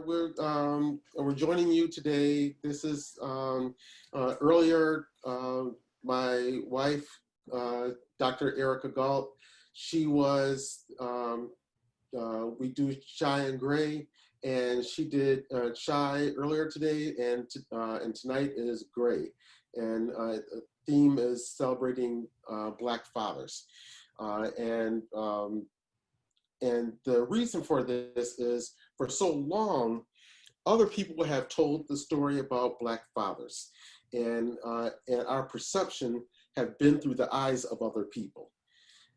We're joining you today. This is earlier. My wife, Dr. Erica Gault. She was. We do Shy and Gray, and she did Shy earlier today, and tonight is Gray, and the theme is celebrating Black fathers, and the reason for this is, for so long, other people have told the story about Black fathers, and our perception have been through the eyes of other people.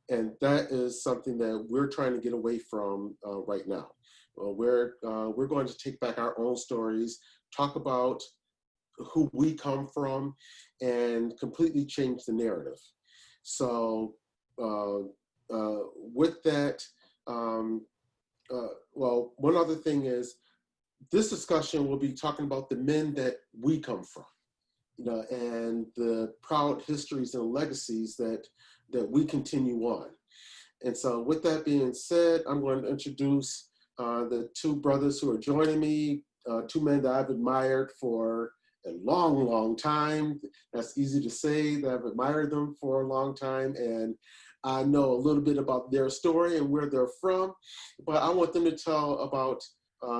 And that is something that we're trying to get away from right now. We're going to take back our own stories, talk about who we come from, and completely change the narrative. So with that, well, one other thing is, this discussion will be talking about the men that we come from, and the proud histories and legacies that we continue on. And so with that being said, I'm going to introduce the two brothers who are joining me, two men that I've admired for a long, long time. That's easy to say, that I've admired them for a long time, and I know a little bit about their story and where they're from, but I want them to tell about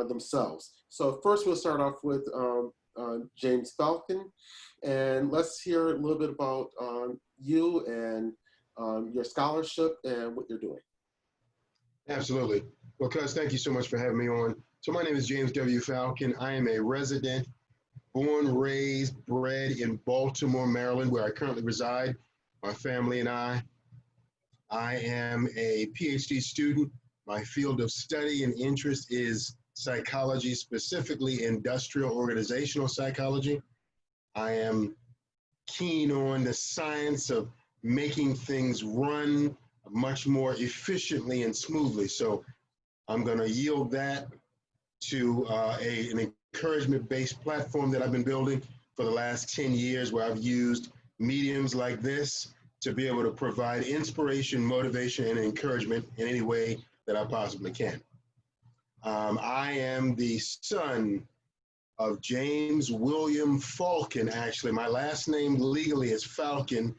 themselves. So first we'll start off with James Falcon, and let's hear a little bit about you and your scholarship and what you're doing. Absolutely. Well, Cuz, thank you so much for having me on. So my name is James W. Falcon. I am a resident, born, raised, bred in Baltimore, Maryland, where I currently reside, my family and I. I am a Ph.D. student. My field of study and interest is psychology, specifically industrial organizational psychology. I am keen on the science of making things run much more efficiently and smoothly. So I'm going to yield that to an encouragement-based platform that I've been building for the last 10 years, where I've used mediums like this to be able to provide inspiration, motivation, and encouragement in any way that I possibly can. I am the son of James William Falcon. Actually, my last name legally is Falcon.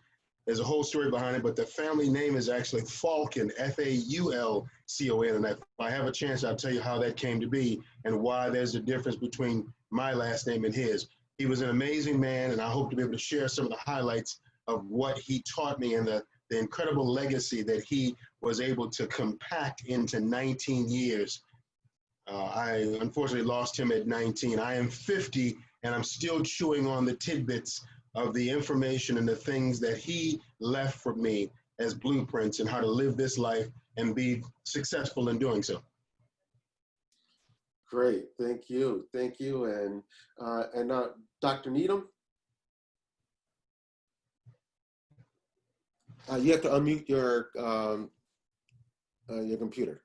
There's a whole story behind it, but the family name is actually Falcon, F-A-U-L-C-O-N. And if I have a chance, I'll tell you how that came to be and why there's a difference between my last name and his. He was an amazing man, and I hope to be able to share some of the highlights of what he taught me and the incredible legacy that he was able to compact into 19 years. I unfortunately lost him at 19. I am 50, and I'm still chewing on the tidbits of the information and the things that he left for me as blueprints and how to live this life and be successful in doing so. Great, thank you, and Dr. Needham. You have to unmute your computer.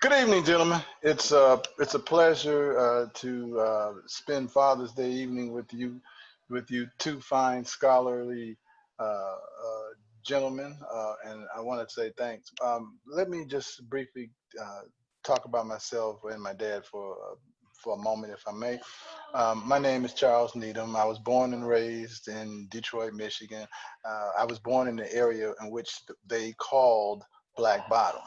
Good evening, gentlemen. It's a pleasure to spend Father's Day evening with you two fine scholarly gentlemen, and I want to say thanks. Let me just briefly talk about myself and my dad for a moment, if I may. My name is Charles Needham. I was born and raised in Detroit, Michigan. I was born in the area in which they called Black Bottom.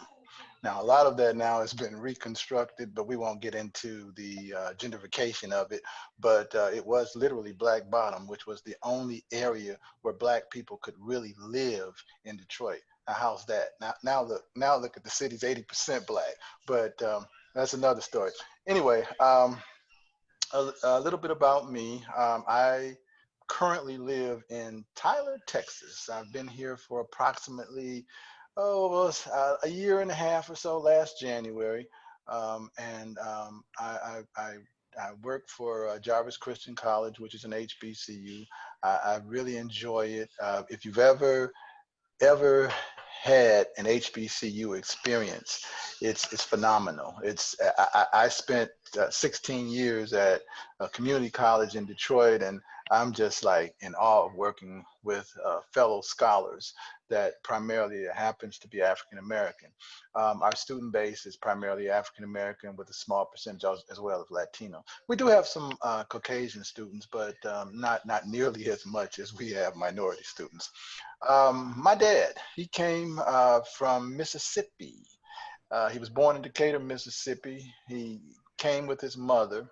Now, a lot of that now has been reconstructed, but we won't get into the gentrification of it. But it was literally Black Bottom, which was the only area where Black people could really live in Detroit. Now, how's that? Now look at the city's 80% Black, but that's another story. Anyway, a little bit about me. I currently live in Tyler, Texas. I've been here for approximately a year and a half or so, last January, and I work for Jarvis Christian College, which is an HBCU. I really enjoy it. If you've ever had an HBCU experience, it's phenomenal. I spent 16 years at a community college in Detroit, and I'm just like in awe of working with fellow scholars that primarily happens to be African American. Our student base is primarily African American with a small percentage as well as Latino. We do have some Caucasian students, but not nearly as much as we have minority students. My dad, he came from Mississippi. He was born in Decatur, Mississippi. He came with his mother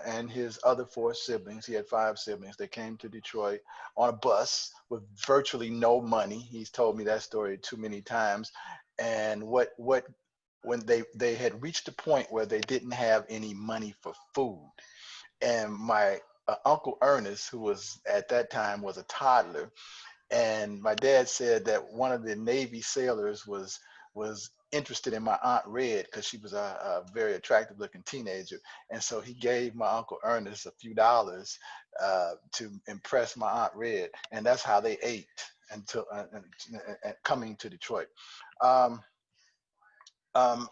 and his other four siblings. He had five siblings. They came to Detroit on a bus with virtually no money. He's told me that story too many times. And when they had reached a point where they didn't have any money for food, and my Uncle Ernest, who was at that time was a toddler, and my dad said that one of the Navy sailors was interested in my Aunt Red because she was a very attractive looking teenager. And so he gave my Uncle Ernest a few dollars to impress my Aunt Red. And that's how they ate until coming to Detroit.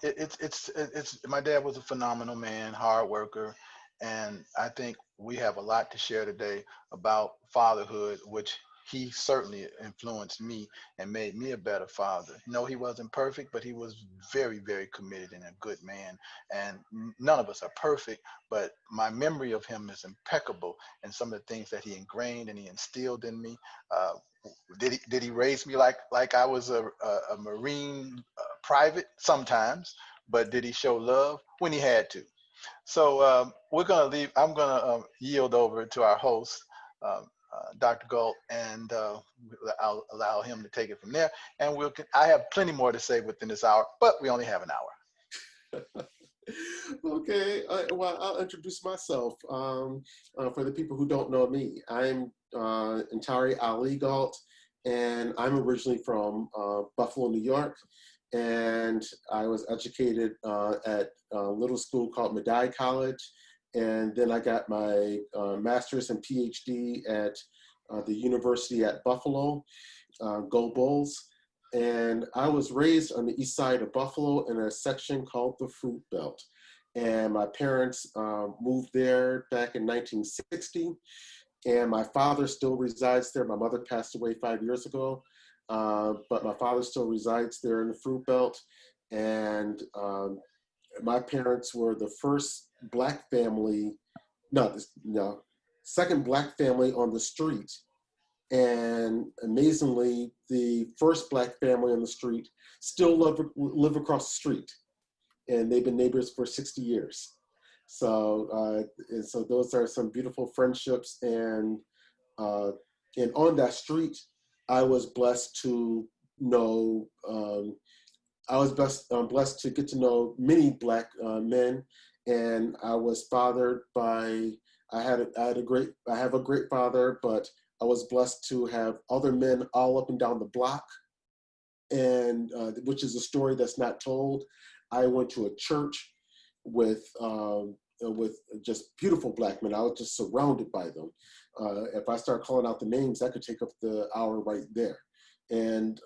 It's my dad was a phenomenal man, hard worker. And I think we have a lot to share today about fatherhood, which he certainly influenced me and made me a better father. No, he wasn't perfect, but he was very, very committed and a good man. And none of us are perfect, but my memory of him is impeccable. And some of the things that he ingrained and he instilled in me. Did he raise me like I was a Marine private? Sometimes, but did he show love when he had to? So we're going to leave. I'm going to yield over to our host, Dr. Gault, and I'll allow him to take it from there. And I have plenty more to say within this hour, but we only have an hour. Okay, well, I'll introduce myself. For the people who don't know me, I'm Ntare Ali Gault, and I'm originally from Buffalo, New York. And I was educated at a little school called Medaille College. And then I got my master's and Ph.D. at the University at Buffalo, Go Bulls. And I was raised on the east side of Buffalo in a section called the Fruit Belt. And my parents moved there back in 1960. And my father still resides there. My mother passed away 5 years ago. But my father still resides there in the Fruit Belt. And my parents were the first Black family, second Black family on the street. And amazingly, the first Black family on the street still live across the street. And they've been neighbors for 60 years. So those are some beautiful friendships. And on that street, I was blessed to know, blessed to get to know many Black men, and I was fathered by. I have a great father, but I was blessed to have other men all up and down the block, and which is a story that's not told. I went to a church with just beautiful Black men. I was just surrounded by them. If I start calling out the names, that could take up the hour right there. And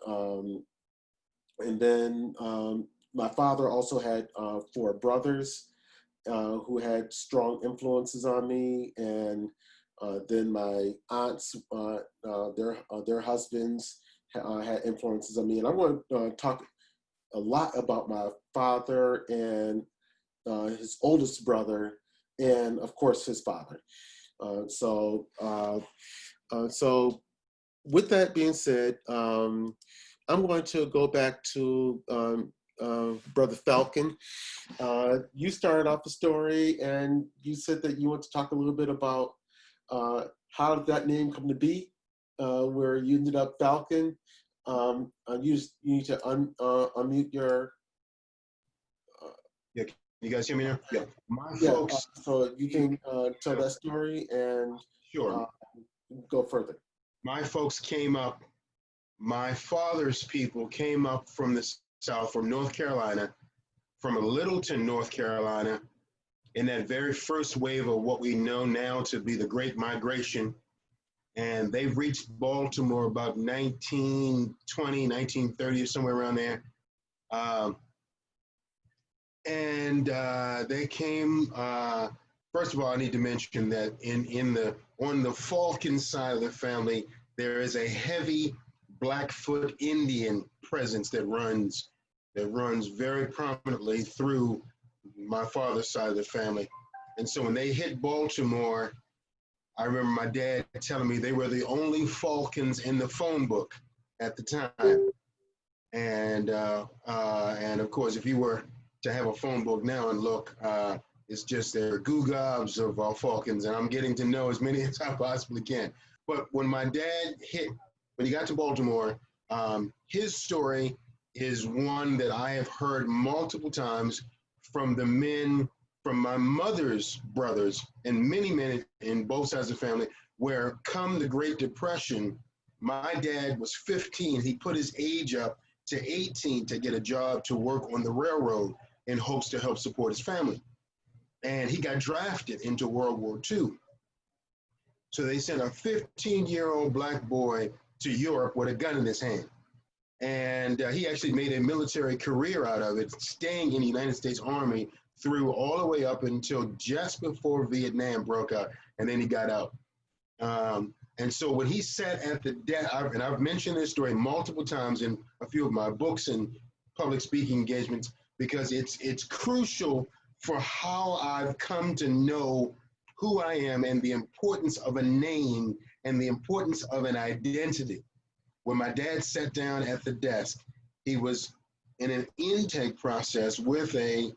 then my father also had 4 brothers who had strong influences on me. And then my aunts, their husbands had influences on me. And I'm going to talk a lot about my father and his oldest brother, and of course his father. So with that being said, I'm going to go back to Brother Falcon. You started off the story and you said that you want to talk a little bit about how did that name come to be, where you ended up Falcon. You need to unmute your... Yeah, can you guys hear me now? Yeah. Folks. So you can tell that story and sure. Go further. My folks came up, my father's people came up from the South, from North Carolina, from Littleton, North Carolina, in that very first wave of what we know now to be the Great Migration. And they've reached Baltimore about 1920, 1930, or somewhere around there. They came First of all, I need to mention that on the Falcon side of the family, there is a heavy Blackfoot Indian presence that runs very prominently through my father's side of the family. And so when they hit Baltimore, I remember my dad telling me they were the only Falcons in the phone book at the time. And of course, if you were to have a phone book now and look, it's just there are goo gobs of Falcons, and I'm getting to know as many as I possibly can. But when when he got to Baltimore, his story is one that I have heard multiple times from the men, from my mother's brothers, and many men in both sides of the family, where come the Great Depression, my dad was 15. He put his age up to 18 to get a job to work on the railroad in hopes to help support his family. And he got drafted into World War II. So they sent a 15-year-old black boy to Europe with a gun in his hand. And he actually made a military career out of it, staying in the United States Army through all the way up until just before Vietnam broke out, and then he got out. And so when he sat at the desk, and I've mentioned this story multiple times in a few of my books and public speaking engagements, because it's crucial for how I've come to know who I am and the importance of a name and the importance of an identity. When my dad sat down at the desk, he was in an intake process with a,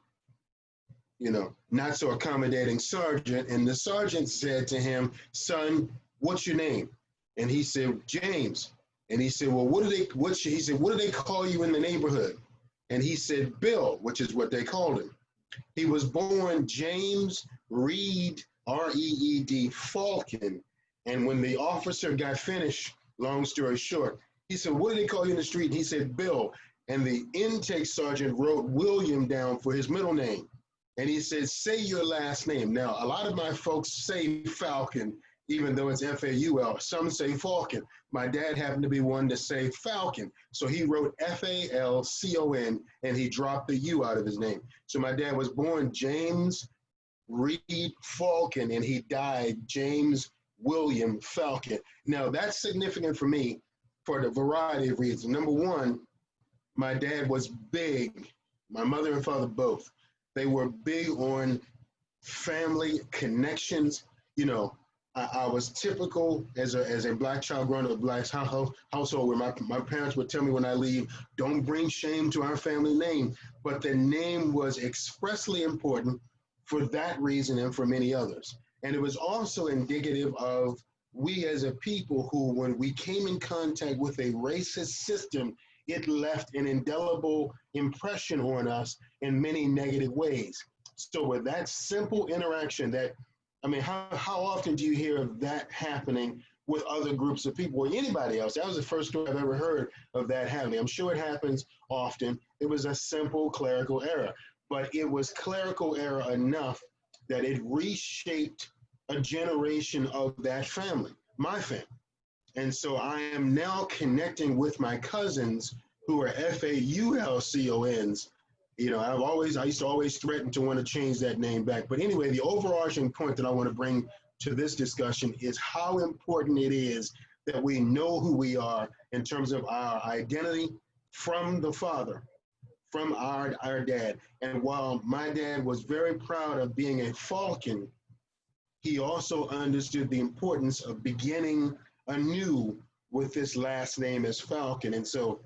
not so accommodating sergeant. And the sergeant said to him, "Son, what's your name?" And he said, "James." And he said, "Well, what do they call you in the neighborhood?" And he said, "Bill," which is what they called him. He was born James Reed, R-E-E-D, Falcon. And when the officer got finished, long story short, he said, "What do they call you in the street?" And he said, "Bill." And the intake sergeant wrote William down for his middle name. And he said, "Say your last name." Now, a lot of my folks say Falcon, even though it's F-A-U-L. Some say Falcon. My dad happened to be one to say Falcon. So he wrote F-A-L-C-O-N, and he dropped the U out of his name. So my dad was born James Reed Falcon, and he died James William Falcon. Now, that's significant for me for the variety of reasons. Number one, my dad was big, my mother and father both. They were big on family connections. I was typical as a black child growing up in a black household where my parents would tell me when I leave, "Don't bring shame to our family name." But the name was expressly important for that reason and for many others. And it was also indicative of we as a people who, when we came in contact with a racist system, it left an indelible impression on us in many negative ways. So with that simple interaction how often do you hear of that happening with other groups of people or anybody else? That was the first story I've ever heard of that happening. I'm sure it happens often. It was a simple clerical error, but it was clerical error enough that it reshaped a generation of that family, my family. And so I am now connecting with my cousins who are Falcons. I used to always threaten to want to change that name back. But anyway, the overarching point that I want to bring to this discussion is how important it is that we know who we are in terms of our identity from the Father, from our dad. And while my dad was very proud of being a Falcon, he also understood the importance of beginning anew with this last name as Falcon. And so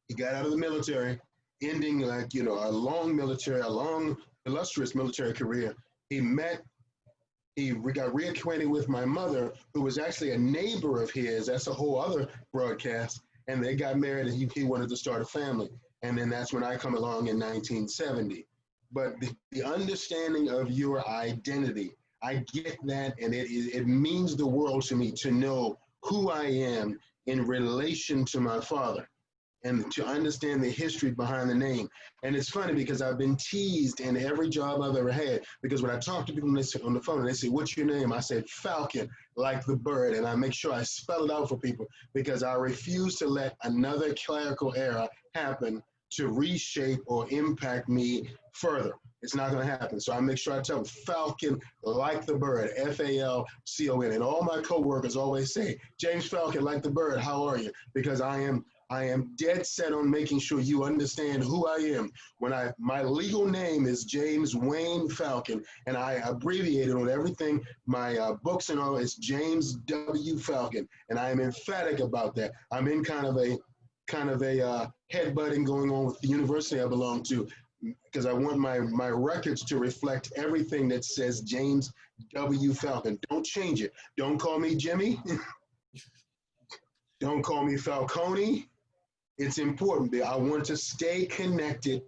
he got out of the military, ending a long illustrious military career. He got reacquainted with my mother, who was actually a neighbor of his. That's a whole other broadcast. And they got married, and he wanted to start a family. And then that's when I come along in 1970. But the understanding of your identity, I get that, and it means the world to me to know who I am in relation to my father and to understand the history behind the name. And it's funny because I've been teased in every job I've ever had, because when I talk to people on the phone and they say, "What's your name?" I said, "Falcon," like the bird. And I make sure I spell it out for people because I refuse to let another clerical error happen to reshape or impact me further. It's not going to happen. So I make sure I tell them Falcon like the bird, Falcon. And all my coworkers always say, James Falcon like the bird, how are you? Because I am dead set on making sure you understand who I am. My legal name is James Wayne Falcon, and I abbreviated on everything. My books and all is James W. Falcon, and I am emphatic about that. I'm in kind of a headbutting going on with the university I belong to, because I want my records to reflect everything that says James W. Falcon. Don't change it. Don't call me Jimmy. Don't call me Falcone. It's important. I want to stay connected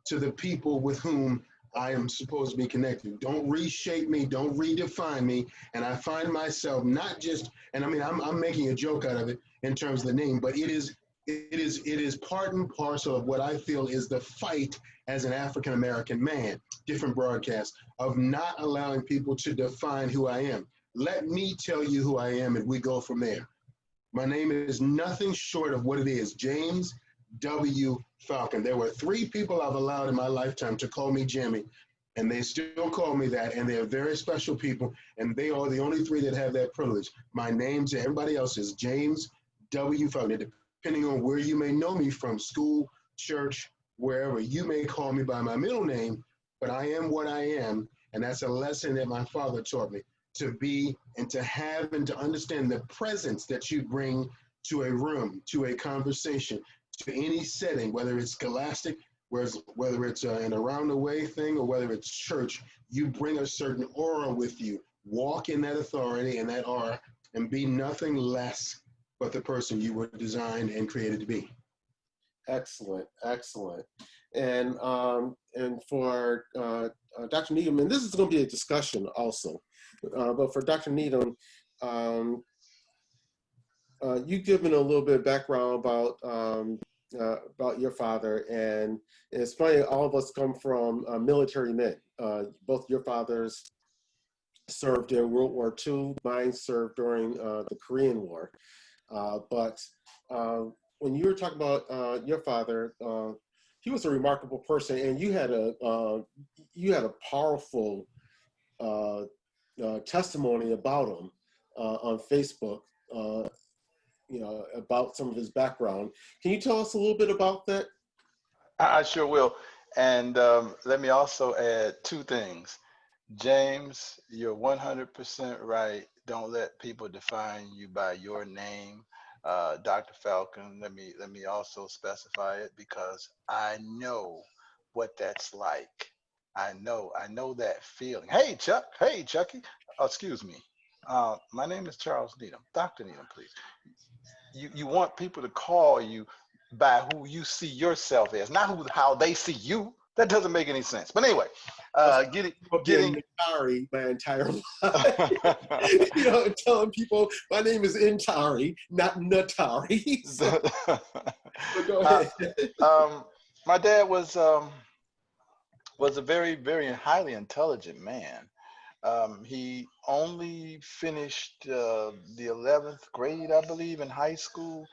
to the people with whom I am supposed to be connected. Don't reshape me. Don't redefine me. And I find myself not just, and I mean, I'm making a joke out of it in terms of the name, but it is part and parcel of what I feel is the fight as an African-American man, different broadcasts, of not allowing people to define who I am. Let me tell you who I am, and we go from there. My name is nothing short of what it is, James W. Falcon. There were 3 people I've allowed in my lifetime to call me Jimmy, and they still call me that, and they're very special people, and they are the only 3 that have that privilege. My name to everybody else is James W. Falcon. Depending on where you may know me from, school, church, wherever, you may call me by my middle name, but I am what I am, and that's a lesson that my father taught me. To be and to have and to understand the presence that you bring to a room, to a conversation, to any setting, whether it's scholastic, whether it's an around the way thing, or whether it's church, you bring a certain aura with you. Walk in that authority and that aura and be nothing less but the person you were designed and created to be. Excellent, excellent. And for Dr. Needham, and this is going to be a discussion also, but for Dr. Needham, you've given a little bit of background about your father, and it's funny, all of us come from military men. Both your fathers served in World War II, mine served during the Korean War. But when you were talking about your father, he was a remarkable person, and you had a powerful testimony about him on Facebook. About some of his background. Can you tell us a little bit about that? I sure will. And let me also add 2 things. James, you're 100% right. Don't let people define you by your name. Dr. Falcon, let me also specify it, because I know what that's like. I know that feeling. Hey, Chuck. Hey, Chucky. Oh, excuse me. My name is Charles Needham. Dr. Needham, please. You want people to call you by who you see yourself as, not how they see you. That doesn't make any sense. But anyway, getting Ntare my entire life. Telling people my name is Ntare, not Natari. So, but go ahead. My dad was a very, very highly intelligent man. He only finished the 11th grade, I believe, in high school.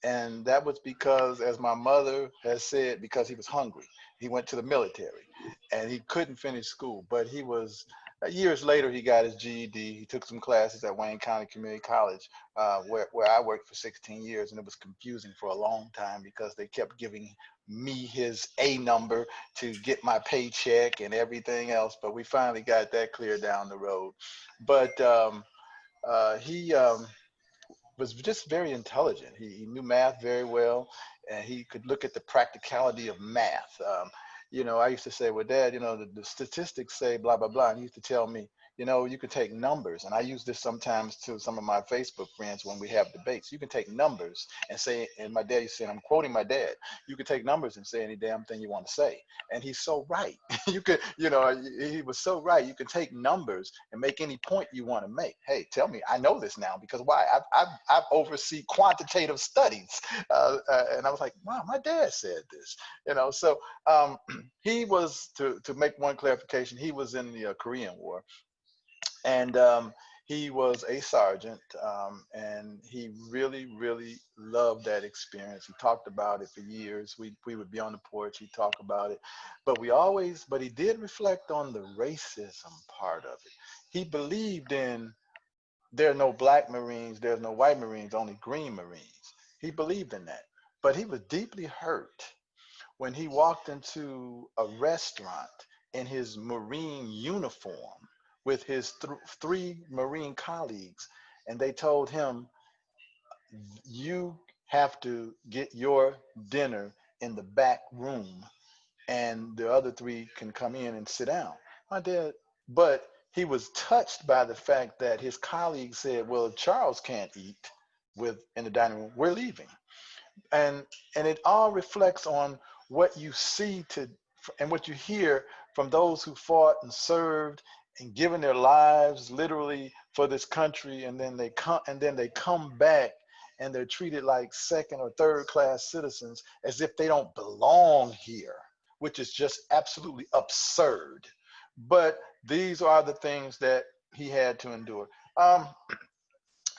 And that was because, as my mother has said, because he was hungry. He went to the military and he couldn't finish school. But he was, years later, he got his GED. He took some classes at Wayne County Community College, where I worked for 16 years. And it was confusing for a long time because they kept giving me his A number to get my paycheck and everything else. But we finally got that clear down the road. But he was just very intelligent. He knew math very well, and he could look at the practicality of math. I used to say, well, Dad, the statistics say blah, blah, blah. And he used to tell me, you can take numbers. And I use this sometimes to some of my Facebook friends when we have debates. You can take numbers and say, and my dad, I'm quoting my dad, you can take numbers and say any damn thing you want to say. And he's so right. You could, he was so right. You can take numbers and make any point you want to make. Hey, tell me, I know this now, because why? I've overseen quantitative studies. And I was like, wow, my dad said this, so he was, to make one clarification, he was in the Korean War. And He was a sergeant, and he really, really loved that experience. He talked about it for years. We would be on the porch, he'd talk about it. But he did reflect on the racism part of it. He believed in there are no black Marines, there's no white Marines, only green Marines. He believed in that. But he was deeply hurt when he walked into a restaurant in his Marine uniform with his three Marine colleagues, and they told him, you have to get your dinner in the back room, and the other three can come in and sit down. My dad, but he was touched by the fact that his colleagues said, well, if Charles can't eat in the dining room, we're leaving. And it all reflects on what you see and what you hear from those who fought and served and given their lives literally for this country, and then they come back and they're treated like second or third class citizens as if they don't belong here, which is just absolutely absurd. But these are the things that he had to endure.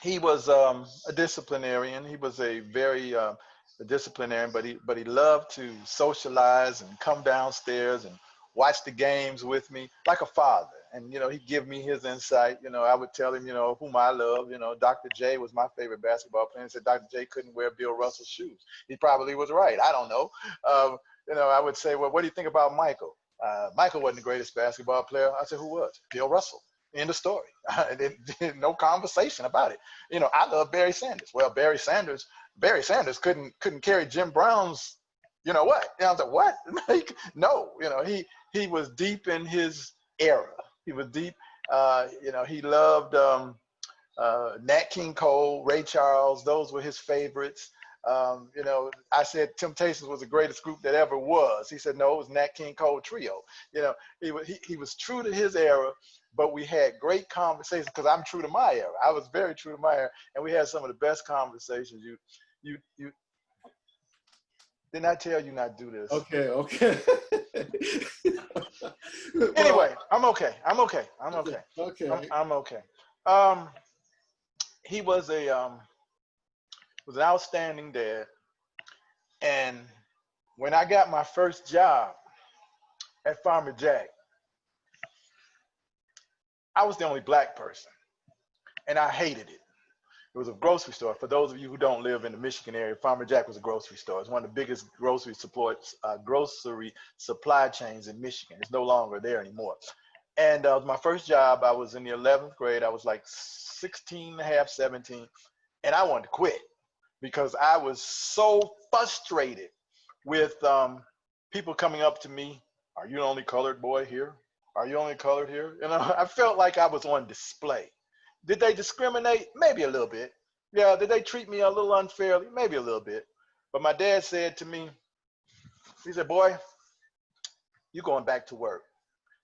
He was a disciplinarian. He was a very disciplinarian, but he loved to socialize and come downstairs and watch the games with me like a father. And, he'd give me his insight. I would tell him, whom I love. Dr. J was my favorite basketball player. He said Dr. J couldn't wear Bill Russell's shoes. He probably was right. I don't know. I would say, well, what do you think about Michael? Michael wasn't the greatest basketball player. I said, who was? Bill Russell. End of story. No conversation about it. I love Barry Sanders. Well, Barry Sanders couldn't carry Jim Brown's, what? I was like, what? No, he was deep in his era. He was deep. He loved Nat King Cole, Ray Charles. Those were his favorites. I said Temptations was the greatest group that ever was. He said, no, it was Nat King Cole Trio. He was true to his era, but we had great conversations because I'm true to my era. I was very true to my era, and we had some of the best conversations. You didn't I tell you not to do this? Okay. Anyway, I'm okay. Okay. I'm okay. He was an outstanding dad. And when I got my first job at Farmer Jack, I was the only black person, and I hated it. It was a grocery store. For those of you who don't live in the Michigan area, Farmer Jack was a grocery store. It's one of the biggest grocery supply chains in Michigan. It's no longer there anymore. And my first job, I was in the 11th grade. I was like 16 and a half, 17, and I wanted to quit because I was so frustrated with people coming up to me. Are you the only colored boy here? Are you only colored here? I felt like I was on display. Did they discriminate? Maybe a little bit. Yeah, did they treat me a little unfairly? Maybe a little bit. But my dad said to me, he said, boy, you're going back to work.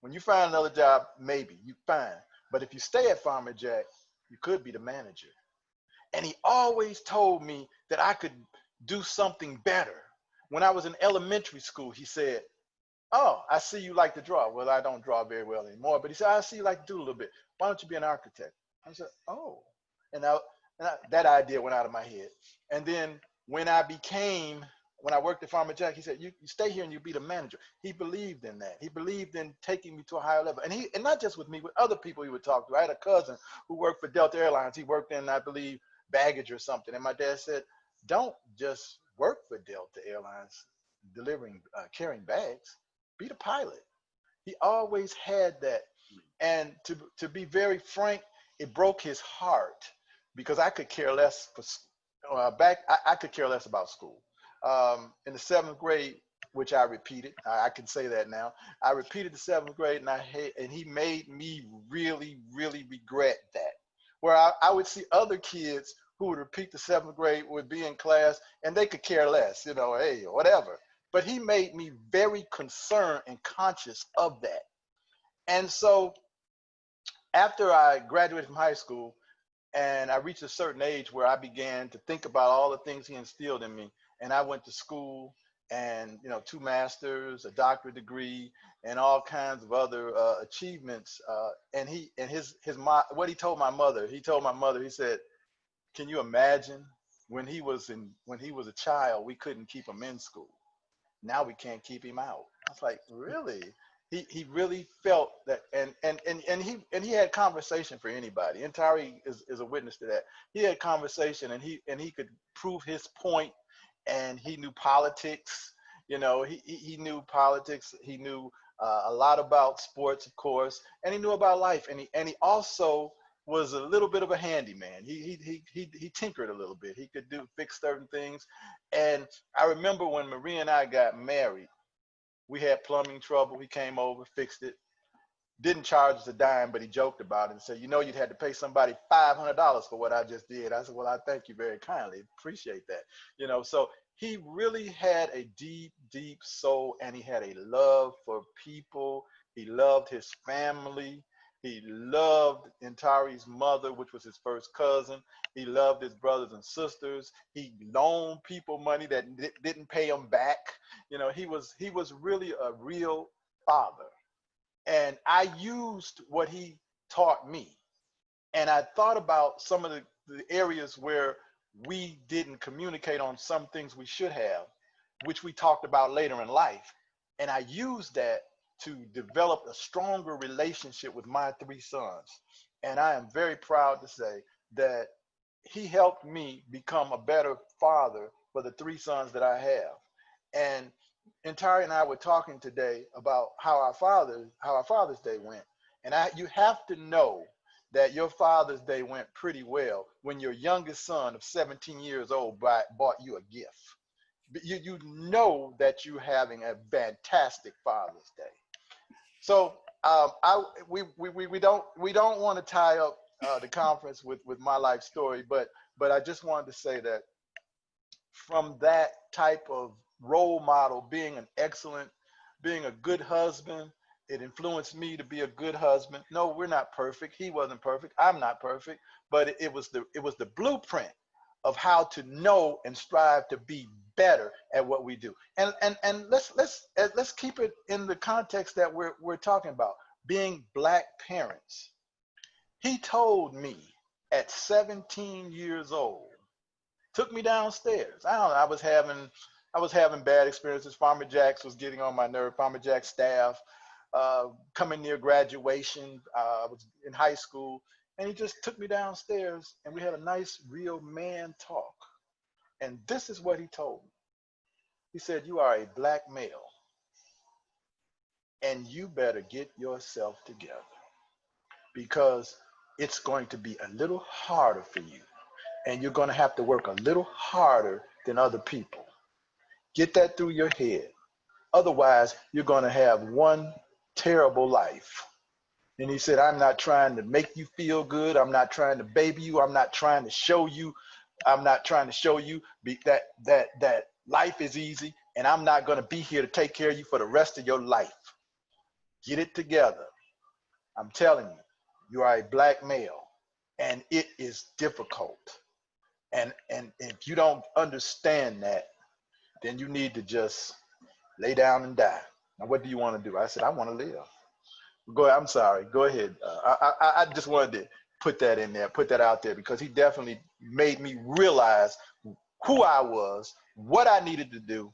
When you find another job, maybe, you fine. But if you stay at Farmer Jack, you could be the manager. And he always told me that I could do something better. When I was in elementary school, he said, oh, I see you like to draw. Well, I don't draw very well anymore. But he said, I see you like to do a little bit. Why don't you be an architect? I said, oh. And that idea went out of my head. And then when I worked at Farmer Jack, he said, you stay here and you be the manager. He believed in that. He believed in taking me to a higher level. And not just with me, with other people he would talk to. I had a cousin who worked for Delta Airlines. He worked in, I believe, baggage or something. And my dad said, don't just work for Delta Airlines carrying bags. Be the pilot. He always had that. And to be very frank, it broke his heart because I could care less I could care less about school. In the 7th grade, which I repeated, I can say that now. I repeated the 7th grade, and he made me really, really regret that. Where I would see other kids who would repeat the 7th grade, would be in class, and they could care less, hey, whatever. But he made me very concerned and conscious of that. And so after I graduated from high school and I reached a certain age where I began to think about all the things he instilled in me, and I went to school and, you know, 2 masters, a doctorate degree, and all kinds of other achievements. And what he told my mother, he said, can you imagine when he was a child, we couldn't keep him in school. Now we can't keep him out. I was like, really? He really felt that, and he had conversation for anybody. And Ntare is a witness to that. He had conversation, and he could prove his point, and he knew politics. You know, he knew politics. He knew a lot about sports, of course, and he knew about life. And he also was a little bit of a handyman. He tinkered a little bit. He could fix certain things. And I remember when Marie and I got married, we had plumbing trouble. He came over, fixed it. Didn't charge us a dime, but he joked about it and said, you know, you'd had to pay somebody $500 for what I just did. I said, well, I thank you very kindly. Appreciate that. You know, so he really had a deep, deep soul, and he had a love for people. He loved his family. He loved Ntare's mother, which was his first cousin. He loved his brothers and sisters. He loaned people money that didn't pay him back. You know, he was really a real father. And I used what he taught me. And I thought about some of the areas where we didn't communicate on some things we should have, which we talked about later in life. And I used that to develop a stronger relationship with my 3 sons. And I am very proud to say that he helped me become a better father for the 3 sons that I have. And Ntare and I were talking today about how our Father's Day went. And you have to know that your Father's Day went pretty well when your youngest son of 17 years old bought you a gift. You know that you're having a fantastic Father's Day. So we don't want to tie up the conference with my life story, but I just wanted to say that from that type of role model, being a good husband, it influenced me to be a good husband. No, we're not perfect. He wasn't perfect. I'm not perfect, but it was the blueprint of how to know and strive to be better at what we do. And let's keep it in the context that we're talking about, being Black parents. He told me at 17 years old, took me downstairs. I don't know, I was having bad experiences. Farmer Jack's was getting on my nerve. Farmer Jack's staff, coming near graduation. I was in high school, and he just took me downstairs, and we had a nice, real man talk. And this is what he told me. He said, you are a Black male, and you better get yourself together, because it's going to be a little harder for you, and you're going to have to work a little harder than other people. Get that through your head. Otherwise, you're going to have one terrible life. And he said, I'm not trying to make you feel good. I'm not trying to baby you. I'm not trying to show you that life is easy, and I'm not going to be here to take care of you for the rest of your life. Get it together. I'm telling you, you are a Black male, and it is difficult. And if you don't understand that, then you need to just lay down and die. Now, what do you want to do? I said, I want to live. Go ahead. I'm sorry. Go ahead. I just wanted to put that in there, put that out there, because he definitely made me realize who I was, what I needed to do.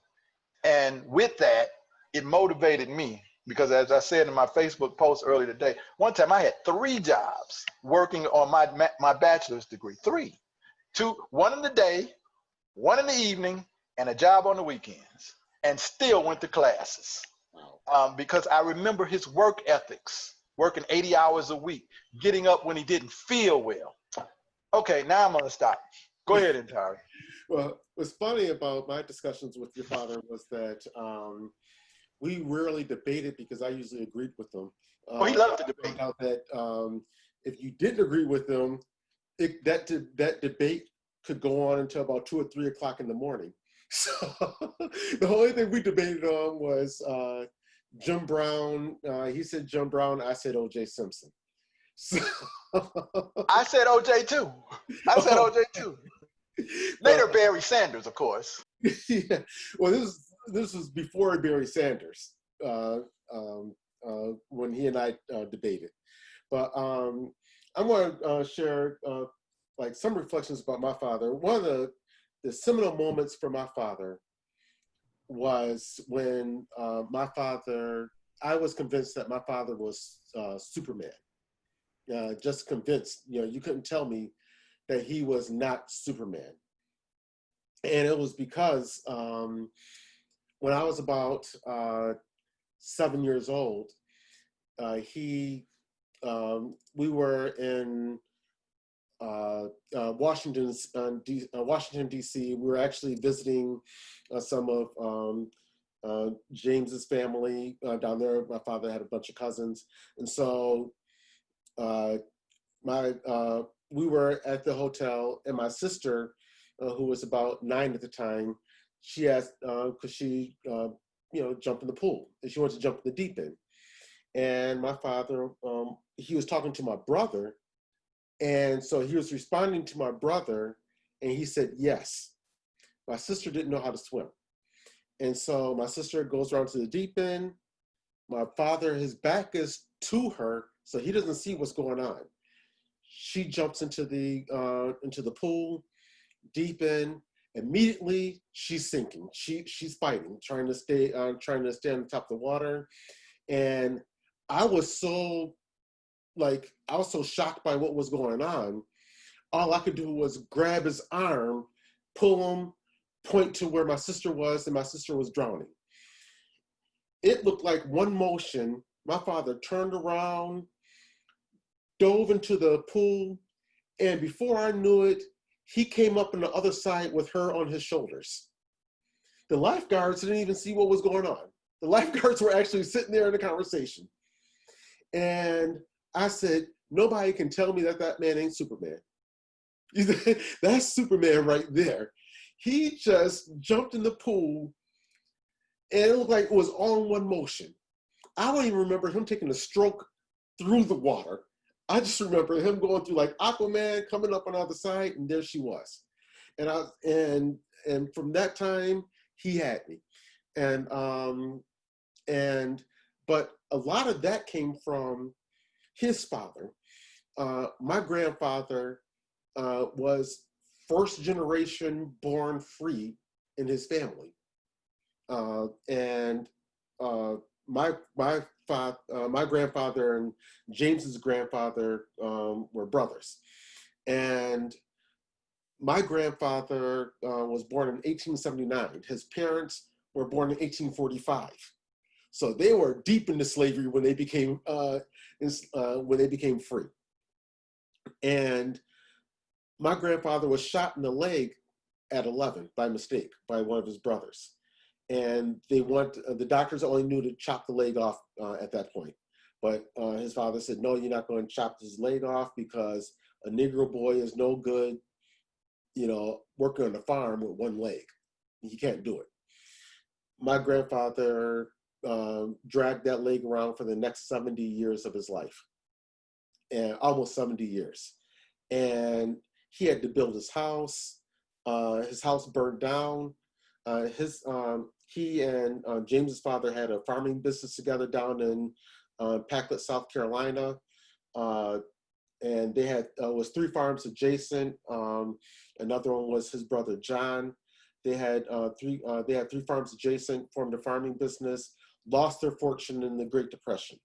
And with that, it motivated me, because as I said in my Facebook post earlier today, one time I had 3 jobs working on my bachelor's degree. 3. 2, 1 in the day, 1 in the evening, and a job on the weekends, and still went to classes. Because I remember his work ethics, working 80 hours a week, getting up when he didn't feel well. Okay, now I'm going to stop. Go ahead, Ntare. Well, what's funny about my discussions with your father was that we rarely debated, because I usually agreed with him. He loved to debate. Out that if you didn't agree with him, that debate could go on until about 2 or 3 o'clock in the morning. So the only thing we debated on was Jim Brown. He said Jim Brown. I said O.J. Simpson. So I said O.J. too. Later, Barry Sanders, of course. Yeah. Well, this is this was before Barry Sanders, when he and I debated. But I want to share like some reflections about my father. One of the seminal moments for my father was when I was convinced that my father was Superman. Just convinced, you couldn't tell me that he was not Superman. And it was because when I was about 7 years old, we were in Washington, D.C. We were actually visiting some of James's family down there. My father had a bunch of cousins, and so we were at the hotel, and my sister, who was about 9 at the time, she asked because she jumped in the pool, and she wanted to jump in the deep end. And my father, he was talking to my brother, and so he was responding to my brother, and he said yes. My sister didn't know how to swim, and so my sister goes around to the deep end. My father, his back is to her, so he doesn't see what's going on. She jumps into the pool, deep end. Immediately, she's sinking. She's fighting, trying to stay on the top of the water. And I was so shocked by what was going on. All I could do was grab his arm, pull him, point to where my sister was, and my sister was drowning. It looked like one motion. My father turned around, dove into the pool, and before I knew it, he came up on the other side with her on his shoulders. The lifeguards didn't even see what was going on. The lifeguards were actually sitting there in the conversation. And I said, nobody can tell me that man ain't Superman. That's Superman right there. He just jumped in the pool, and it looked like it was all in one motion. I don't even remember him taking a stroke through the water. I just remember him going through like Aquaman, coming up on the other side, and there she was. And from that time, he had me. But a lot of that came from his father. My grandfather was first generation born free in his family. My grandfather and James's grandfather were brothers. And my grandfather was born in 1879. His parents were born in 1845. So they were deep into slavery when they became free. And my grandfather was shot in the leg at 11 by mistake by one of his brothers. And the doctors only knew to chop the leg off at that point. But his father said, no, you're not going to chop his leg off because a Negro boy is no good, working on the farm with one leg. He can't do it. My grandfather dragged that leg around for the next 70 years of his life, and almost 70 years. And he had to build his house. His house burned down. He and James's father had a farming business together down in Packlet, South Carolina. And they had was 3 farms adjacent. Another one was his brother John. They had 3 farms adjacent, formed a farming business, lost their fortune in the Great Depression.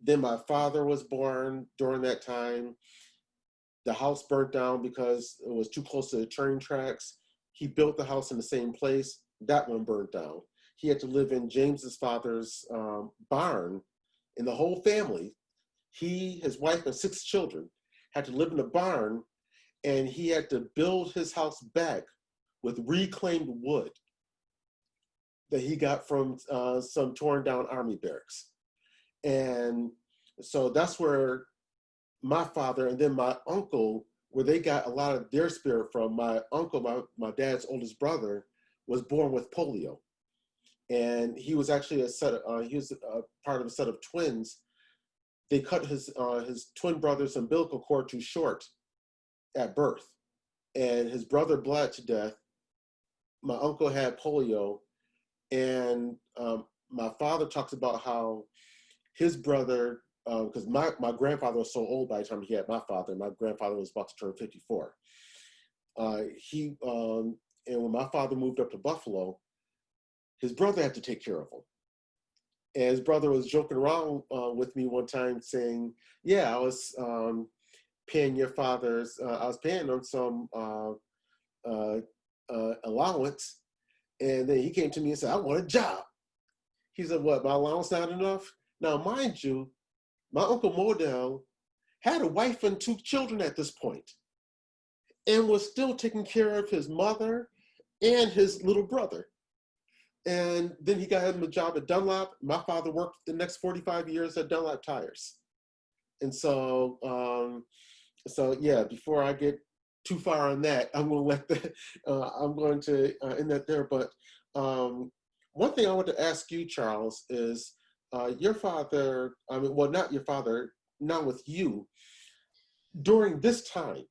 Then my father was born during that time. The house burnt down because it was too close to the train tracks. He built the house in the same place. That one burnt down. He had to live in James's father's barn, and the whole family, he, his wife, and 6 children had to live in a barn, and he had to build his house back with reclaimed wood that he got from some torn down army barracks. And so that's where my father and then my uncle, where they got a lot of their spirit from. My uncle, my dad's oldest brother, was born with polio. And he was actually part of a set of twins. They cut his twin brother's umbilical cord too short at birth. And his brother bled to death. my uncle had polio, and my father talks about how his brother, because my grandfather was so old by the time he had my father. My grandfather was about to turn 54. And when my father moved up to Buffalo, his brother had to take care of him. And his brother was joking around with me one time saying, yeah, I was paying your father's, I was paying him some allowance. And then he came to me and said, I want a job. He said, what, my allowance not enough? Now, mind you, my Uncle Modell had a wife and 2 children at this point and was still taking care of his mother and his little brother. And then he got him a job at Dunlop. My father worked the next 45 years at Dunlop Tires. And so, yeah, before I get too far on that, I'm going to end that there. But one thing I want to ask you, Charles, is your father, well, not your father, not with you, during this time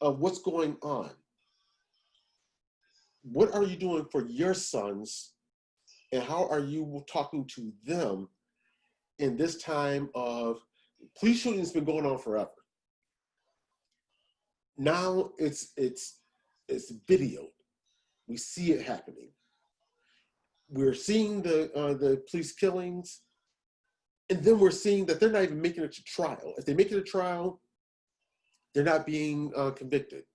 of what's going on, what are you doing for your sons, and how are you talking to them in this time of police shooting has been going on forever? Now it's videoed. We see it happening. We're seeing the police killings, and then we're seeing that they're not even making it to trial. If they make it to trial, they're not being convicted.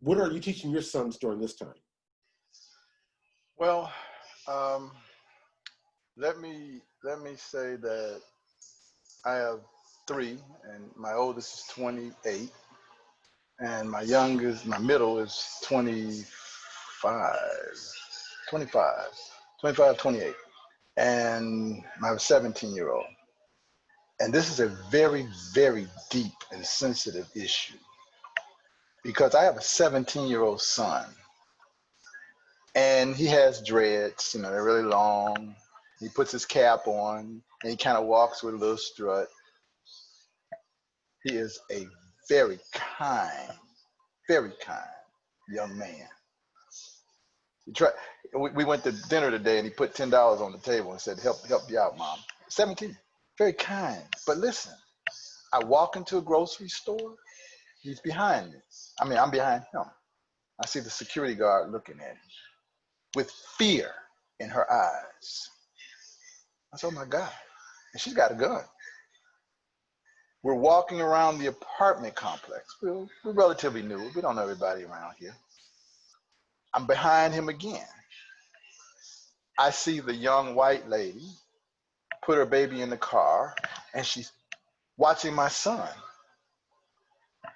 What are you teaching your sons during this time? Well, let me say that I have 3, and my oldest is 28, and my middle is 25, 28, and my 17-year-old. And this is a very, very deep and sensitive issue because I have a 17-year-old son, and he has dreads, they're really long. He puts his cap on, and he kind of walks with a little strut. He is a very kind young man. We went to dinner today, and he put $10 on the table and said, help you out, Mom. 17, very kind. But listen, I walk into a grocery store, he's behind me. I'm behind him. I see the security guard looking at him with fear in her eyes. I said, oh my God, and she's got a gun. We're walking around the apartment complex. We're relatively new. We don't know everybody around here. I'm behind him again. I see the young white lady put her baby in the car, and she's watching my son.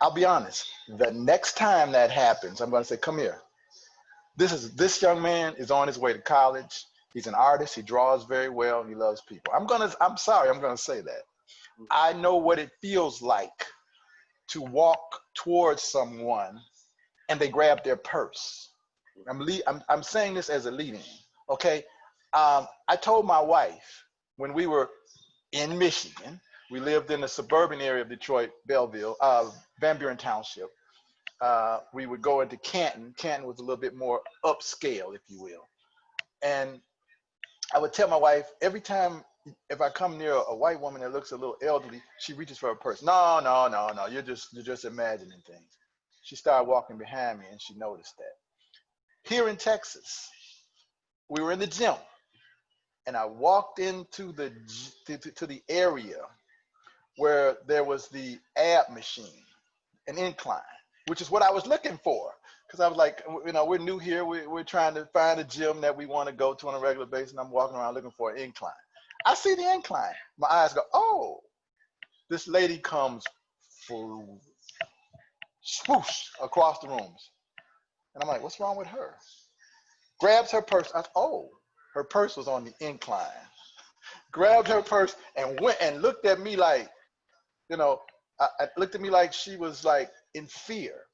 I'll be honest, the next time that happens, I'm going to say, come here. This young man is on his way to college. He's an artist. He draws very well, and he loves people. I'm sorry, I'm going to say that. I know what it feels like to walk towards someone and they grab their purse. I'm saying this as a lead-in, okay? I told my wife when we were in Michigan, we lived in the suburban area of Detroit, Belleville, Van Buren Township. We would go into Canton. Canton was a little bit more upscale, if you will. And I would tell my wife every time if I come near a white woman that looks a little elderly, she reaches for her purse. No, you're just imagining things. She started walking behind me, and she noticed that. Here in Texas, we were in the gym, and I walked into the area where there was the ab machine, an incline, which is what I was looking for. Because I was like, we're new here. We're trying to find a gym that we want to go to on a regular basis, and I'm walking around looking for an incline. I see the incline. My eyes go, oh, this lady comes swoosh across the rooms. And I'm like, what's wrong with her? Grabs her purse. Her purse was on the incline. Grabbed her purse and went and looked at me like, looked at me like she was like in fear.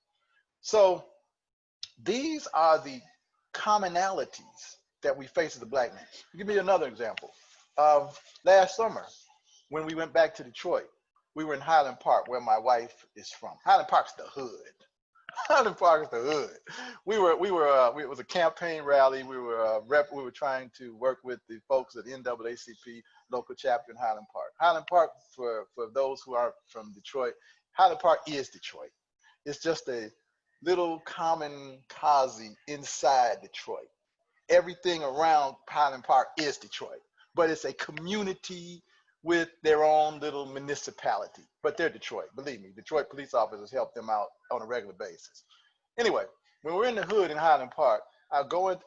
So these are the commonalities that we face as a black man. Give me another example. Last summer, when we went back to Detroit, we were in Highland Park, where my wife is from. Highland Park's the hood. Highland Park is the hood. It was a campaign rally. We were trying to work with the folks at the NAACP local chapter in Highland Park. Highland Park, for those who aren't from Detroit, Highland Park is Detroit. It's just a little common cosy inside Detroit. Everything around Highland Park is Detroit, but it's a community with their own little municipality. But they're Detroit, believe me. Detroit police officers help them out on a regular basis. Anyway, when we're in the hood in Highland Park, I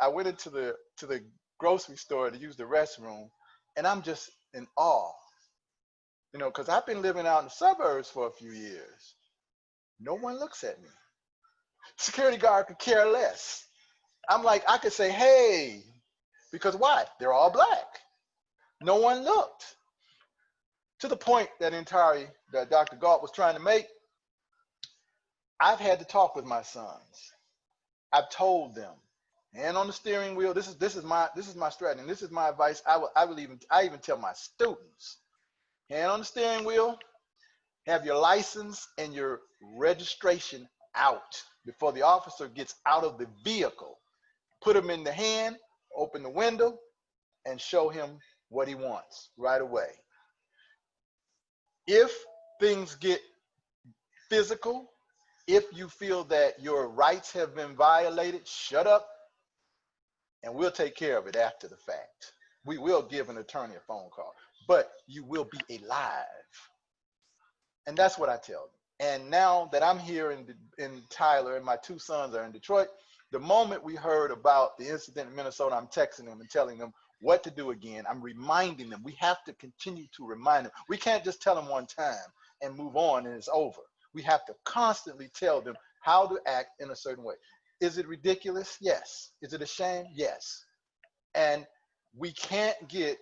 went into the grocery store to use the restroom, and I'm just in awe, because I've been living out in the suburbs for a few years. No one looks at me. Security guard could care less. I'm like, I could say, hey, because why? They're all black. No one looked. To the point that that Dr. Gault was trying to make, I've had to talk with my sons. I've told them, hand on the steering wheel. This is my strategy, and this is my advice. I even tell my students, hand on the steering wheel, have your license and your registration out before the officer gets out of the vehicle. Put him in the hand, open the window, and show him what he wants right away. If things get physical, if you feel that your rights have been violated, shut up, and we'll take care of it after the fact. We will give an attorney a phone call, but you will be alive. And that's what I tell them. And now that I'm here in Tyler and my two sons are in Detroit, the moment we heard about the incident in Minnesota, I'm texting them and telling them what to do again. I'm reminding them. We have to continue to remind them. We can't just tell them one time and move on and it's over. We have to constantly tell them how to act in a certain way. Is it ridiculous? Yes. Is it a shame? Yes. And we can't get,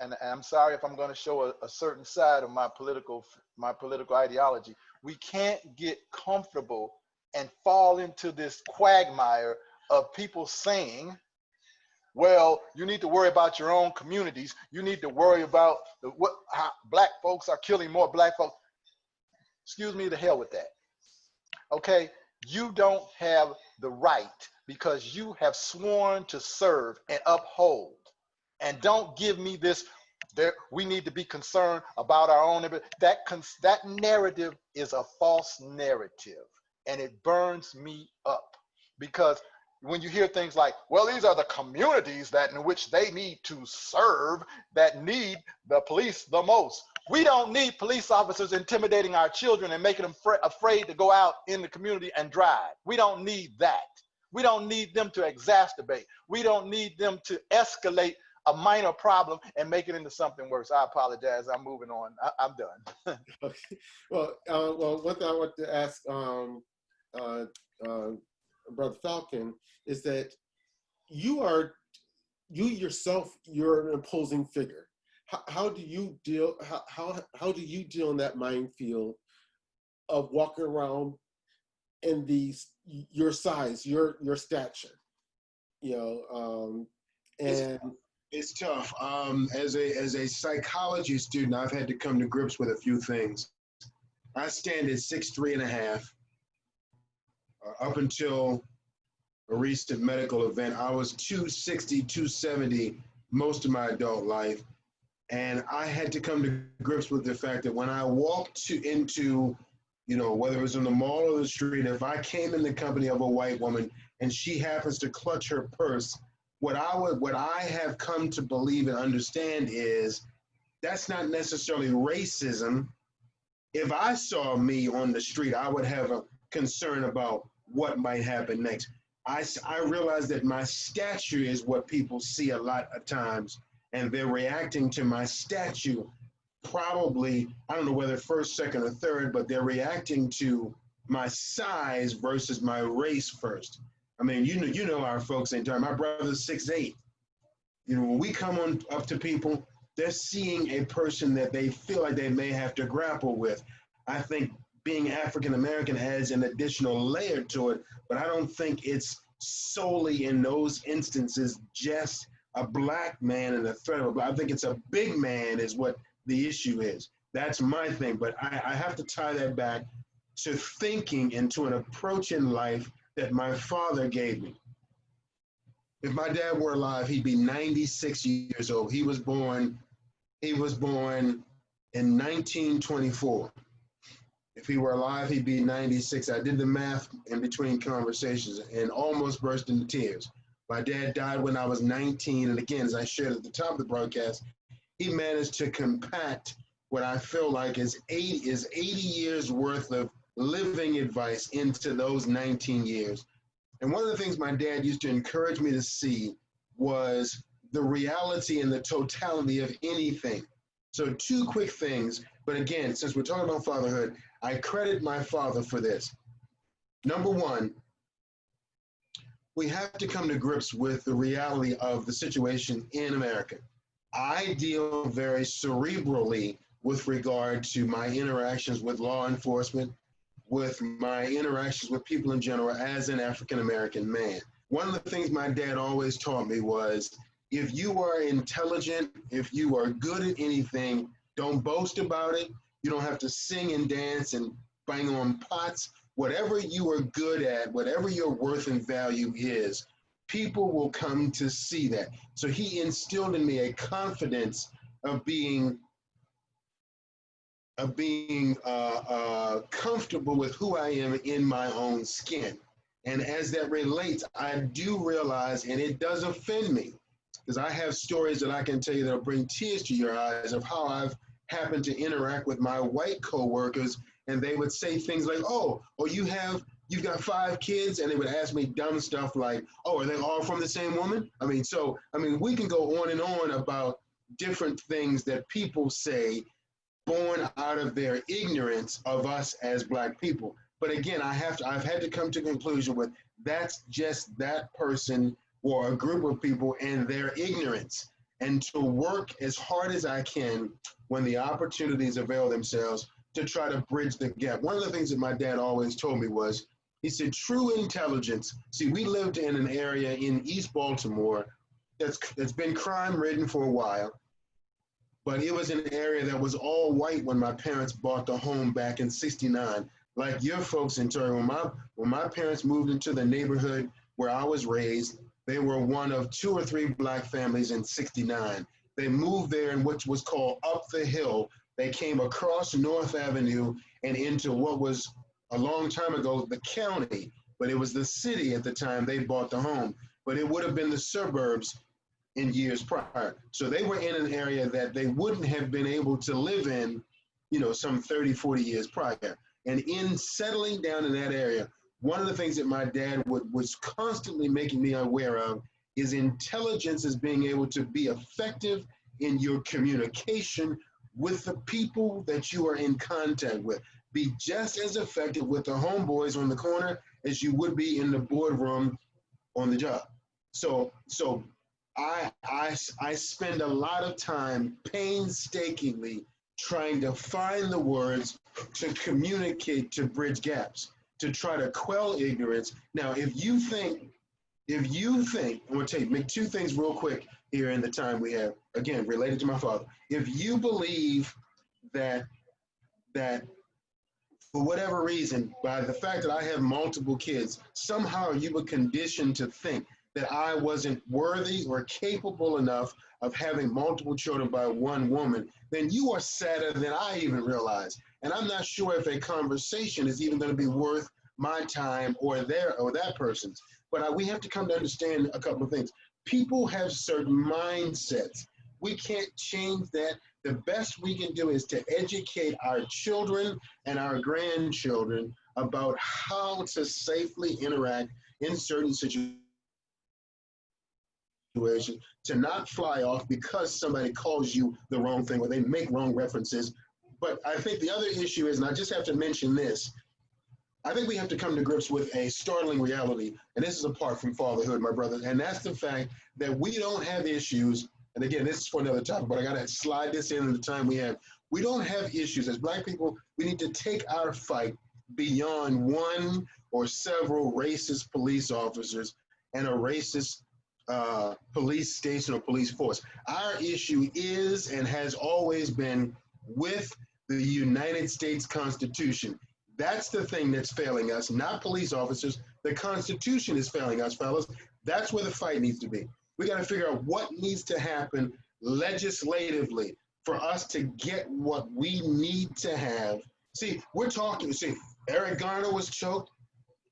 and I'm sorry if I'm going to show a certain side of my political ideology. We can't get comfortable and fall into this quagmire of people saying, well, you need to worry about your own communities. You need to worry about how black folks are killing more black folks. Excuse me, the hell with that. Okay, you don't have the right because you have sworn to serve and uphold. And don't give me this, we need to be concerned about our own. That narrative is a false narrative, and it burns me up because when you hear things like, well, these are the communities in which they need to serve, that need the police the most. We don't need police officers intimidating our children and making them afraid to go out in the community and drive. We don't need that. We don't need them to exacerbate. We don't need them to escalate a minor problem and make it into something worse. I apologize. I'm moving on. I'm done. Okay. Well, one thing I want to ask Brother Falcon is that you're an imposing figure. How do you deal? How do you deal in that minefield of walking around in your size, your stature, and it's tough. As a psychology student, I've had to come to grips with a few things. I stand at 6'3.5". Up until a recent medical event, I was 260, 270 most of my adult life. And I had to come to grips with the fact that when I walked into, whether it was in the mall or the street, if I came in the company of a white woman and she happens to clutch her purse, what I have come to believe and understand is that's not necessarily racism. If I saw me on the street, I would have a concern about what might happen next. I realize that my stature is what people see a lot of times, and they're reacting to my stature probably, I don't know whether first, second, or third, but they're reacting to my size versus my race first. I mean, you know our folks ain't talking. My brother's 6'8". When we come on up to people, they're seeing a person that they feel like they may have to grapple with. I think being African American adds an additional layer to it, but I don't think it's solely in those instances just a black man and a threat of a black. I think it's a big man is what the issue is. That's my thing, but I have to tie that back to thinking and to an approach in life that my father gave me. If my dad were alive, he'd be 96 years old. He was born in 1924. If he were alive, he'd be 96. I did the math in between conversations and almost burst into tears. My dad died when I was 19. And again, as I shared at the top of the broadcast, he managed to compact what I feel like is 80 years worth of living advice into those 19 years. And one of the things my dad used to encourage me to see was the reality and the totality of anything. So two quick things, but again, since we're talking about fatherhood, I credit my father for this. Number one, we have to come to grips with the reality of the situation in America. I deal very cerebrally with regard to my interactions with law enforcement, with my interactions with people in general as an African-American man. One of the things my dad always taught me was, if you are intelligent, if you are good at anything, don't boast about it. You don't have to sing and dance and bang on pots. Whatever you are good at, whatever your worth and value is, people will come to see that. So he instilled in me a confidence of being comfortable with who I am in my own skin. And as that relates, I do realize, and it does offend me, because I have stories that I can tell you that'll bring tears to your eyes of how I've happened to interact with my white coworkers, and they would say things like, oh, you've got 5 kids, and they would ask me dumb stuff like, oh, are they all from the same woman? We can go on and on about different things that people say born out of their ignorance of us as Black people. But again, I've had to come to a conclusion with that's just that person or a group of people and their ignorance, and to work as hard as I can when the opportunities avail themselves to try to bridge the gap. One of the things that my dad always told me was, he said, true intelligence. See, we lived in an area in East Baltimore that's been crime-ridden for a while, but it was an area that was all white when my parents bought the home back in '69. Like your folks in Ntare, when my parents moved into the neighborhood where I was raised, they were one of 2 or 3 Black families in '69. They moved there in what was called up the hill. They came across North Avenue and into what was a long time ago the county, but it was the city at the time they bought the home. But it would have been the suburbs in years prior. So they were in an area that they wouldn't have been able to live in, some 30, 40 years prior. And in settling down in that area, one of the things that my dad was constantly making me aware of is intelligence as being able to be effective in your communication with the people that you are in contact with. Be just as effective with the homeboys on the corner as you would be in the boardroom on the job. So I spend a lot of time painstakingly trying to find the words to communicate, to bridge gaps, to try to quell ignorance. Now, if you think, I'm going to make 2 things real quick here in the time we have, again, related to my father. If you believe that for whatever reason, by the fact that I have multiple kids, somehow you were conditioned to think that I wasn't worthy or capable enough of having multiple children by one woman, then you are sadder than I even realized. And I'm not sure if a conversation is even going to be worth my time or that person's. But we have to come to understand a couple of things. People have certain mindsets. We can't change that. The best we can do is to educate our children and our grandchildren about how to safely interact in certain situations, to not fly off because somebody calls you the wrong thing or they make wrong references. But I think the other issue is, and I just have to mention this, I think we have to come to grips with a startling reality, and this is apart from fatherhood, my brother, and that's the fact that we don't have issues, and again, this is for another topic, but I gotta slide this in the time we have. We don't have issues. As Black people, we need to take our fight beyond one or several racist police officers and a racist police station or police force. Our issue is and has always been with the United States Constitution. That's the thing that's failing us, not police officers. The Constitution is failing us, fellas. That's where the fight needs to be. We got to figure out what needs to happen legislatively for us to get what we need to have. See, we're talking, see, Eric Garner was choked.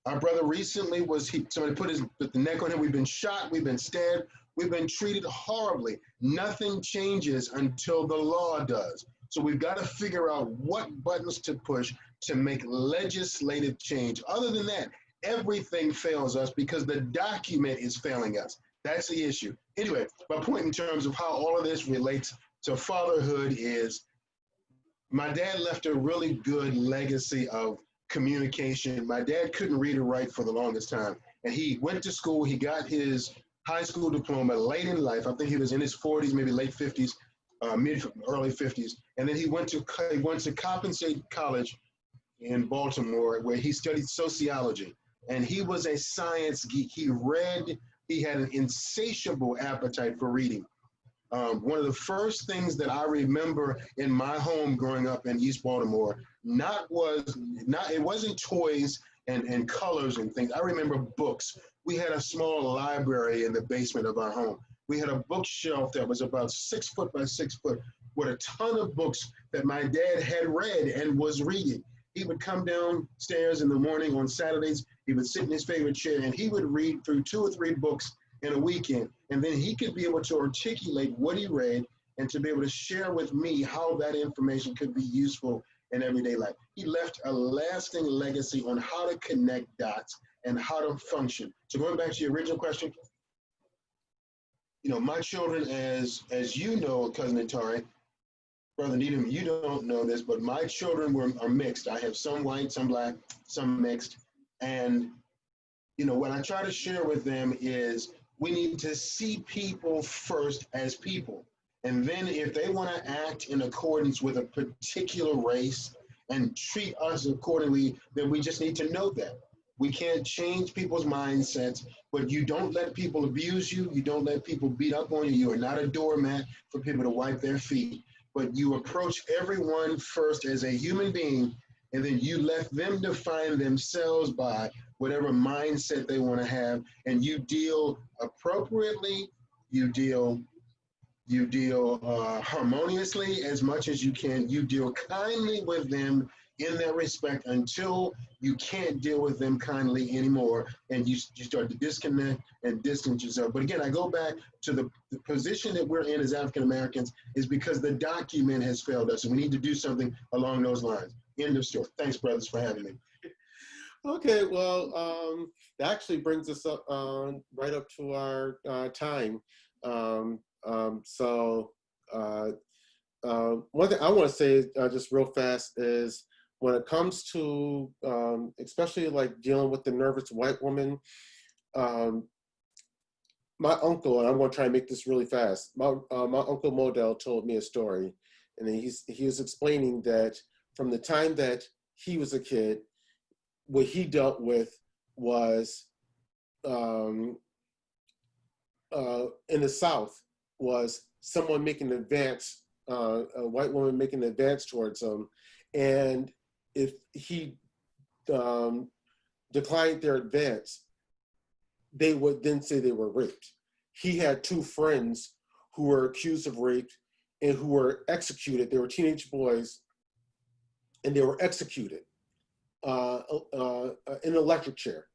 Our brother recently somebody put the neck on him. We've been shot, we've been stabbed, we've been treated horribly. Nothing changes until the law does. So we've got to figure out what buttons to push to make legislative change. Other than that, everything fails us because the document is failing us. That's the issue. Anyway, my point in terms of how all of this relates to fatherhood is my dad left a really good legacy of communication. My dad couldn't read or write for the longest time. And he went to school, he got his high school diploma late in life. I think he was in his 40s, maybe late 50s, early 50s. And then he went to Coppin State College in Baltimore, where he studied sociology. And he was a science geek. He read, he had an insatiable appetite for reading. One of the first things that I remember in my home growing up in East Baltimore, it wasn't toys and colors and things. I remember books. We had a small library in the basement of our home. We had a bookshelf that was about 6 foot by 6 foot with a ton of books that my dad had read and was reading. He would come downstairs in the morning on Saturdays. He would sit in his favorite chair and he would read through 2 or 3 books in a weekend. And then he could be able to articulate what he read and to be able to share with me how that information could be useful in everyday life. He left a lasting legacy on how to connect dots and how to function. So going back to your original question, you know, my children, as you know, Cousin Ntare, Brother Needham, you don't know this, but my children are mixed. I have some white, some black, some mixed. And, you know, what I try to share with them is we need to see people first as people. And then if they want to act in accordance with a particular race and treat us accordingly, then we just need to know that. We can't change people's mindsets, but you don't let people abuse you. You don't let people beat up on you. You are not a doormat for people to wipe their feet. But you approach everyone first as a human being, and then you let them define themselves by whatever mindset they want to have, and you deal appropriately, you deal harmoniously as much as you can, you deal kindly with them in that respect until you can't deal with them kindly anymore, and you start to disconnect and distance yourself. But again, I go back to the position that we're in as African Americans is because the document has failed us, and we need to do something along those lines. End of story. Thanks, brothers, for having me. Okay, well, that actually brings us up right up to our time. One thing I want to say just real fast is when it comes to especially like dealing with the nervous white woman, my uncle, and I'm going to try and make this really fast. My uncle Modell told me a story, and he was explaining that from the time that he was a kid, what he dealt with was in the South was someone making an advance, a white woman making an advance towards him, and if he declined their advance, they would then say they were raped. He had 2 friends who were accused of rape and who were executed. They were teenage boys, and they were executed in an electric chair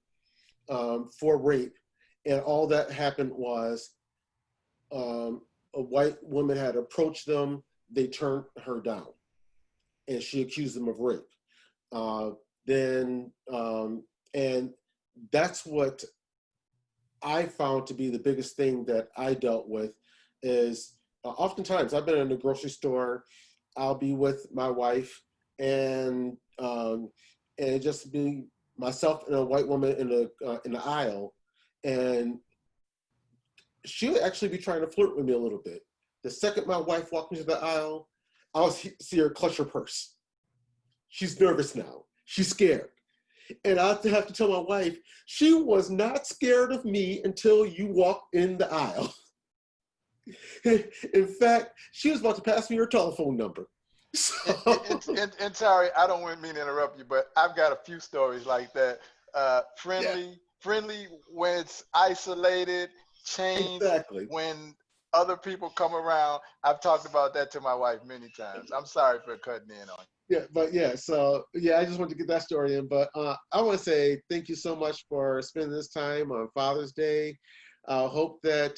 for rape. And all that happened was a white woman had approached them, they turned her down, and she accused them of rape. And that's what I found to be the biggest thing that I dealt with is oftentimes I've been in the grocery store, I'll be with my wife and just be myself and a white woman in the aisle, and she'll actually be trying to flirt with me a little bit. The second my wife walked into the aisle, I'll see her clutch her purse. She's nervous now. She's scared. And I have to tell my wife, she was not scared of me until you walked in the aisle. In fact, she was about to pass me her telephone number. So, And sorry, I don't mean to interrupt you, but I've got a few stories like that. yeah, Friendly when it's isolated, chains exactly. when other people come around. I've talked about that to my wife many times. I'm sorry for cutting in on Yeah, but yeah, so yeah, I just wanted to get that story in. But I want to say thank you so much for spending this time on Father's Day. I hope that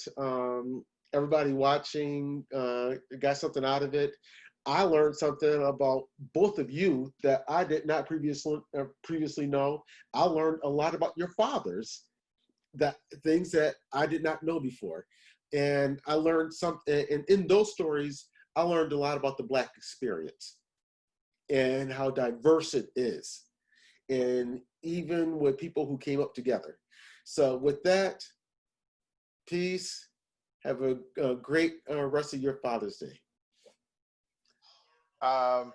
everybody watching got something out of it. I learned something about both of you that I did not previously know. I learned a lot about your fathers, that things that I did not know before, and I learned something. And in those stories, I learned a lot about the Black experience and how diverse it is, and even with people who came up together. So, with that, peace. Have a great rest of your Father's Day. it.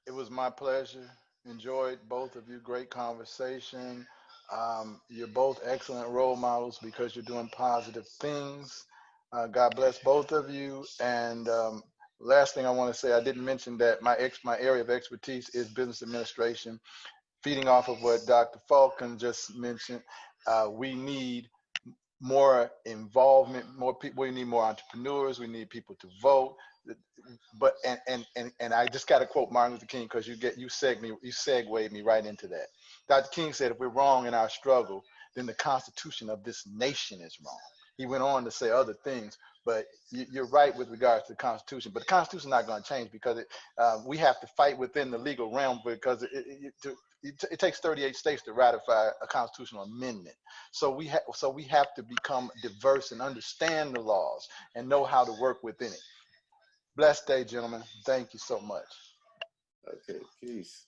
It was my pleasure. Enjoyed both of you. Great conversation. You're both excellent role models because you're doing positive things. God bless both of you. And last thing I want to say, I didn't mention that my area of expertise is business administration. Feeding off of what Dr. Falcon just mentioned, we need more involvement, more people. We need more entrepreneurs. We need people to vote. But and I just got to quote Martin Luther King because you segued me right into that. Dr. King said, if we're wrong in our struggle, then the Constitution of this nation is wrong. He went on to say other things, but you're right with regards to the Constitution. But the Constitution is not going to change because we have to fight within the legal realm because it takes 38 states to ratify a constitutional amendment. So we have to become diverse and understand the laws and know how to work within it. Blessed day, gentlemen. Thank you so much. Okay, peace.